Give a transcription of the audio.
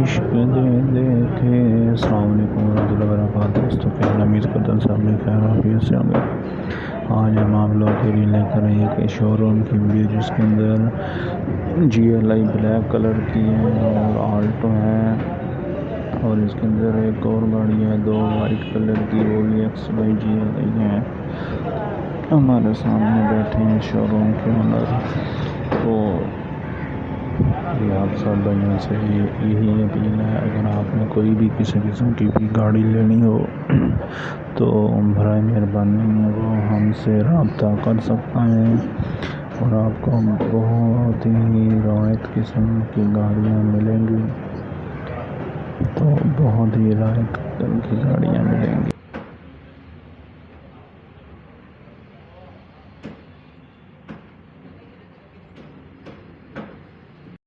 इश्क दे देखे। अस्सलाम वालेकुम warahmatullahi wabarakatuh। दोस्तों क्या उम्मीद करता हूँ सब लोग खैर आफियत से होंगे। आज हम आप लोगों के लिए लेकर आए एक शोरूम की वीडियो जिसके अंदर GLI ब्लैक कलर की है और आल्टो है और इसके अंदर एक और गाड़ी है, दो वाइट कलर की, वो भी XY है। हमारे सामने बैठे हैं शोरूम के अंदर। तो आप सब भाइयों से यही अपील है, अगर आपने कोई भी किसी किस्म की भी गाड़ी लेनी हो तो बराए मेहरबानी वो हमसे रब्ता कर सकता है और आपको बहुत ही रायत किस्म की गाड़ियाँ मिलेंगी। तो बहुत ही रायत की गाड़ियाँ मिलेंगी।